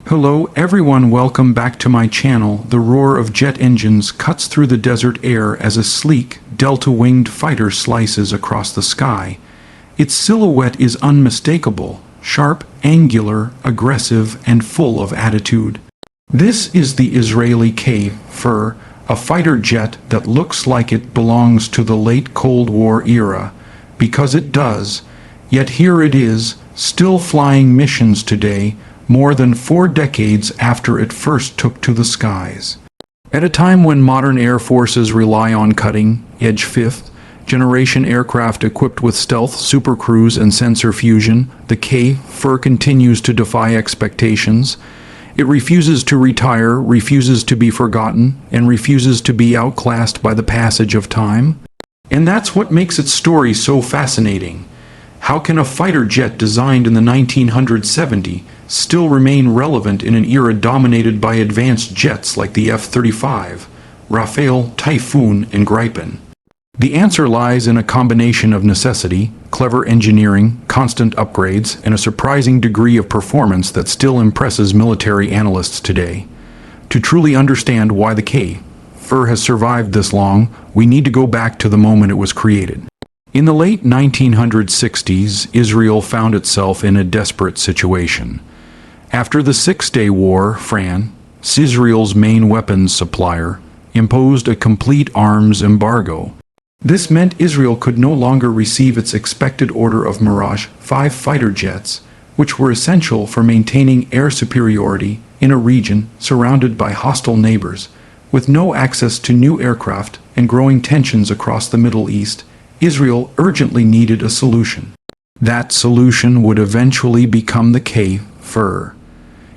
Hello everyone, welcome back to my channel. The roar of jet engines cuts through the desert air as a sleek, delta-winged fighter slices across the sky. Its silhouette is unmistakable, sharp, angular, aggressive, and full of attitude. This is the Israeli Kfir, a fighter jet that looks like it belongs to the late Cold War era, because it does. Yet here it is, still flying missions today, more than 4 decades after it first took to the skies. At a time when modern air forces rely on cutting-edge fifth-generation aircraft equipped with stealth, supercruise, and sensor fusion, the Kfir continues to defy expectations. It refuses to retire, refuses to be forgotten, and refuses to be outclassed by the passage of time. And that's what makes its story so fascinating. How can a fighter jet designed in the 1970s still remain relevant in an era dominated by advanced jets like the F-35, Rafale, Typhoon, and Gripen? The answer lies in a combination of necessity, clever engineering, constant upgrades, and a surprising degree of performance that still impresses military analysts today. To truly understand why the Kfir has survived this long, we need to go back to the moment it was created. In the late 1960s, Israel found itself in a desperate situation. After the Six-Day War, France, Israel's main weapons supplier, imposed a complete arms embargo. This meant Israel could no longer receive its expected order of Mirage 5 fighter jets, which were essential for maintaining air superiority in a region surrounded by hostile neighbors. With no access to new aircraft and growing tensions across the Middle East, Israel urgently needed a solution. That solution would eventually become the Kfir.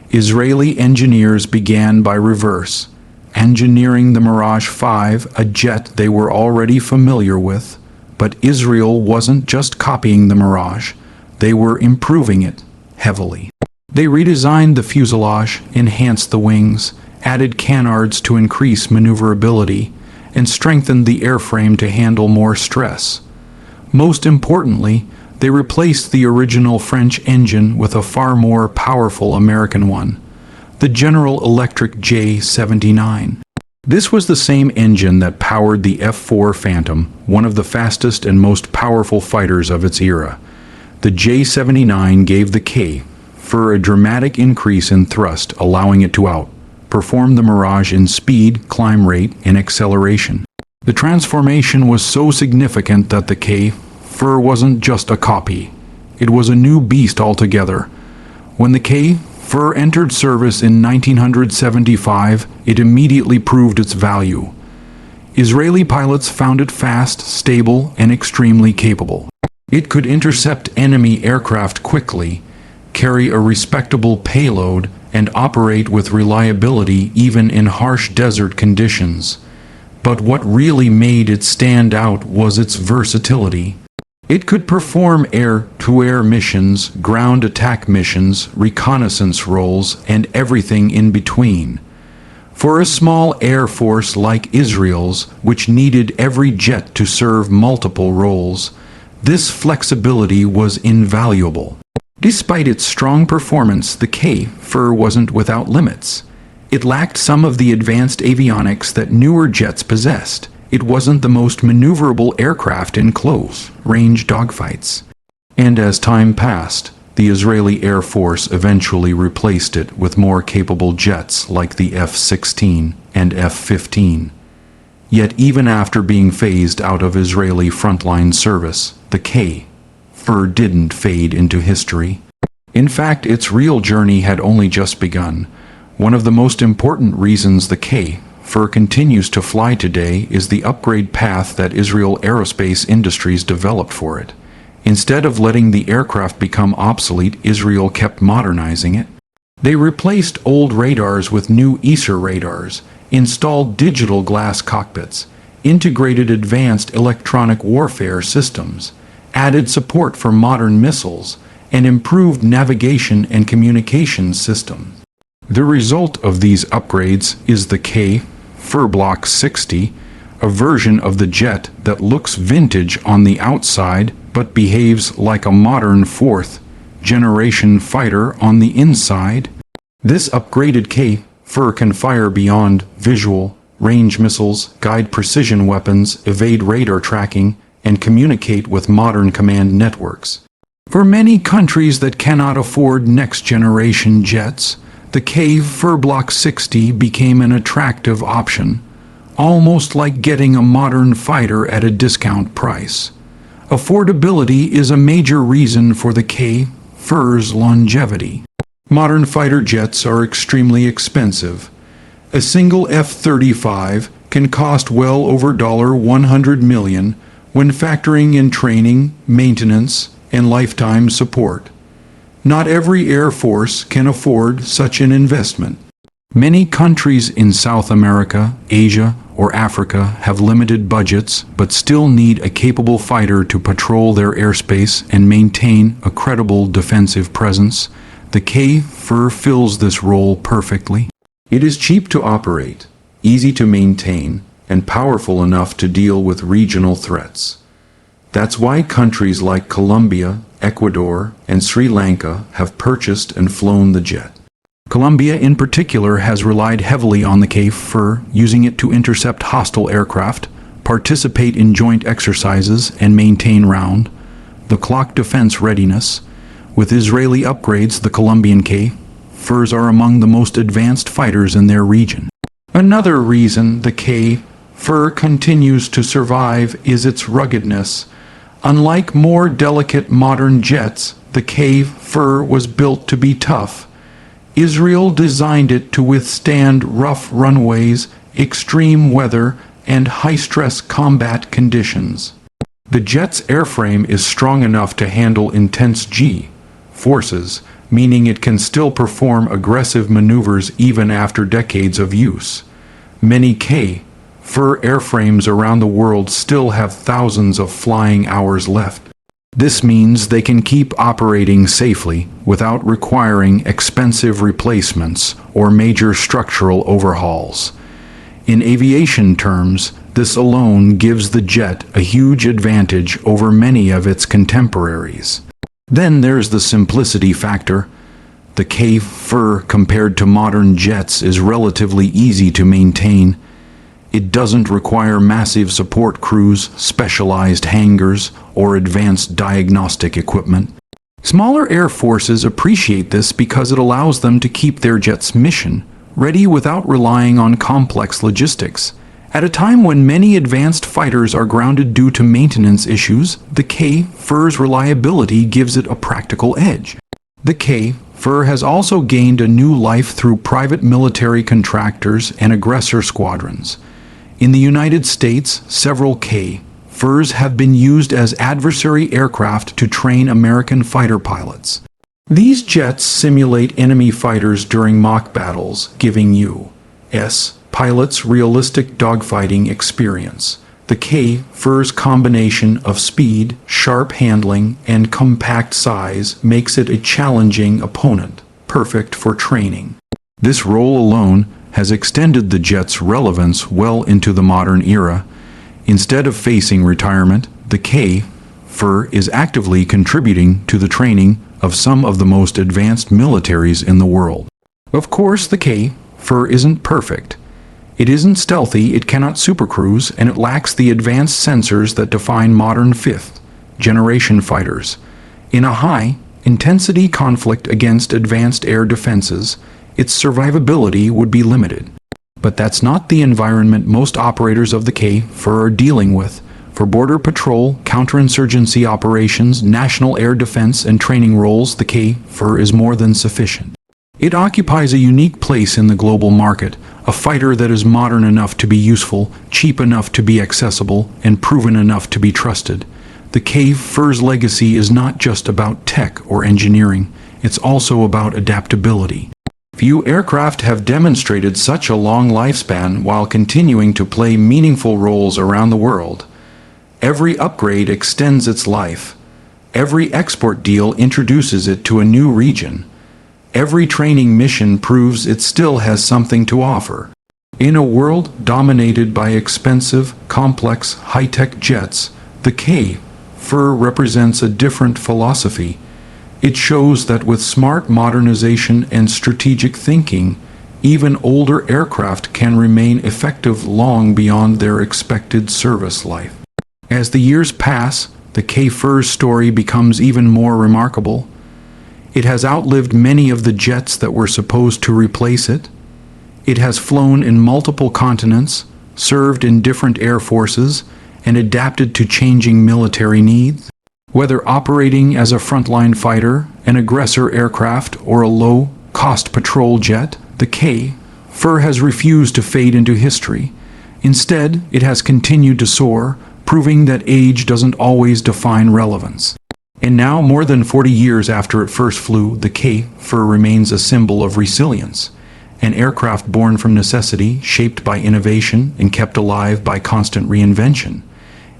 Israeli engineers began by reverse engineering the Mirage 5, a jet they were already familiar with. But Israel wasn't just copying the Mirage, they were improving it heavily. They redesigned the fuselage, enhanced the wings, added canards to increase maneuverability, and strengthened the airframe to handle more stress. Most importantly, they replaced the original French engine with a far more powerful American one, the General Electric J79. This was the same engine that powered the F-4 Phantom, one of the fastest and most powerful fighters of its era. The J79 gave the Kfir a dramatic increase in thrust, allowing it to outperform the Mirage in speed, climb rate, and acceleration. The transformation was so significant that the Kfir wasn't just a copy. It was a new beast altogether. When the Kfir entered service in 1975, it immediately proved its value. Israeli pilots found it fast, stable, and extremely capable. It could intercept enemy aircraft quickly, carry a respectable payload, and operate with reliability even in harsh desert conditions. But what really made it stand out was its versatility. It could perform air-to-air missions, ground attack missions, reconnaissance roles, and everything in between. For a small air force like Israel's, which needed every jet to serve multiple roles, this flexibility was invaluable. Despite its strong performance, the Kfir wasn't without limits. It lacked some of the advanced avionics that newer jets possessed. It wasn't the most maneuverable aircraft in close-range dogfights. And as time passed, the Israeli Air Force eventually replaced it with more capable jets like the F-16 and F-15. Yet even after being phased out of Israeli frontline service, the Kfir didn't fade into history. In fact, its real journey had only just begun. One of the most important reasons the Kfir continues to fly today is the upgrade path that Israel Aerospace Industries developed for it. Instead of letting the aircraft become obsolete, Israel kept modernizing it. They replaced old radars with new ESA radars, installed digital glass cockpits, integrated advanced electronic warfare systems, added support for modern missiles, and improved navigation and communication systems. The result of these upgrades is the Kfir Block 60, a version of the jet that looks vintage on the outside but behaves like a modern fourth-generation fighter on the inside. This upgraded Kfir can fire beyond visual range missiles, guide precision weapons, evade radar tracking, and communicate with modern command networks. For many countries that cannot afford next-generation jets, the Kfir Block 60 became an attractive option, almost like getting a modern fighter at a discount price. Affordability is a major reason for the Kfir's longevity. Modern fighter jets are extremely expensive. A single F-35 can cost well over $100 million when factoring in training, maintenance, and lifetime support. Not every Air Force can afford such an investment. Many countries in South America, Asia, or Africa have limited budgets but still need a capable fighter to patrol their airspace and maintain a credible defensive presence. The Kfir fills this role perfectly. It is cheap to operate, easy to maintain, and powerful enough to deal with regional threats. That's why countries like Colombia, Ecuador, and Sri Lanka have purchased and flown the jet. Colombia in particular has relied heavily on the Kfir, using it to intercept hostile aircraft, participate in joint exercises, and maintain round-the-clock defense readiness. With Israeli upgrades, the Colombian Kfirs are among the most advanced fighters in their region. Another reason the Kfir continues to survive is its ruggedness. Unlike more delicate modern jets, the Kfir was built to be tough. Israel designed it to withstand rough runways, extreme weather, and high-stress combat conditions. The jet's airframe is strong enough to handle intense G-forces, meaning it can still perform aggressive maneuvers even after decades of use. Many Kfir airframes around the world still have thousands of flying hours left. This means they can keep operating safely without requiring expensive replacements or major structural overhauls. In aviation terms, this alone gives the jet a huge advantage over many of its contemporaries. Then there's the simplicity factor. The Kfir, compared to modern jets, is relatively easy to maintain. It doesn't require massive support crews, specialized hangars, or advanced diagnostic equipment. Smaller air forces appreciate this because it allows them to keep their jet's mission ready without relying on complex logistics. At a time when many advanced fighters are grounded due to maintenance issues, the Kfir's reliability gives it a practical edge. The Kfir has also gained a new life through private military contractors and aggressor squadrons. In the United States, several Kfirs have been used as adversary aircraft to train American fighter pilots. These jets simulate enemy fighters during mock battles, giving U.S. pilots realistic dogfighting experience. The Kfir's combination of speed, sharp handling, and compact size makes it a challenging opponent, perfect for training. This role alone has extended the jet's relevance well into the modern era. Instead of facing retirement, the Kfir is actively contributing to the training of some of the most advanced militaries in the world. Of course, the Kfir isn't perfect. It isn't stealthy, it cannot supercruise, and it lacks the advanced sensors that define modern fifth-generation fighters. In a high-intensity conflict against advanced air defenses, its survivability would be limited. But that's not the environment most operators of the Kfir are dealing with. For border patrol, counterinsurgency operations, national air defense, and training roles, the Kfir is more than sufficient. It occupies a unique place in the global market, a fighter that is modern enough to be useful, cheap enough to be accessible, and proven enough to be trusted. The Kfir's legacy is not just about tech or engineering, it's also about adaptability. Few aircraft have demonstrated such a long lifespan while continuing to play meaningful roles around the world. Every upgrade extends its life. Every export deal introduces it to a new region. Every training mission proves it still has something to offer. In a world dominated by expensive, complex, high-tech jets, the Kfir represents a different philosophy. It shows that with smart modernization and strategic thinking, even older aircraft can remain effective long beyond their expected service life. As the years pass, the Kfir's story becomes even more remarkable. It has outlived many of the jets that were supposed to replace it. It has flown in multiple continents, served in different air forces, and adapted to changing military needs. Whether operating as a frontline fighter, an aggressor aircraft, or a low-cost patrol jet, the Kfir has refused to fade into history. Instead, it has continued to soar, proving that age doesn't always define relevance. And now, more than 40 years after it first flew, the Kfir remains a symbol of resilience. An aircraft born from necessity, shaped by innovation, and kept alive by constant reinvention.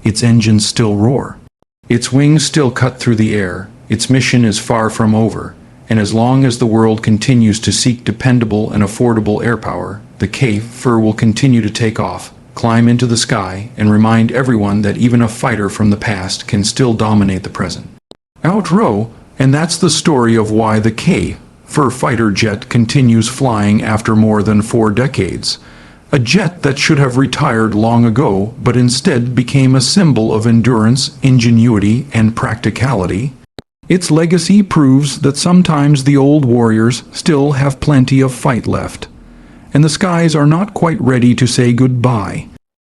Its engines still roar. Its wings still cut through the air. Its mission is far from over. And as long as the world continues to seek dependable and affordable air power, the Kfir will continue to take off, climb into the sky, and remind everyone that even a fighter from the past can still dominate the present. Outro, and that's the story of why the Kfir fighter jet continues flying after more than 4 decades. A jet that should have retired long ago, but instead became a symbol of endurance, ingenuity, and practicality. Its legacy proves that sometimes the old warriors still have plenty of fight left, and the skies are not quite ready to say goodbye.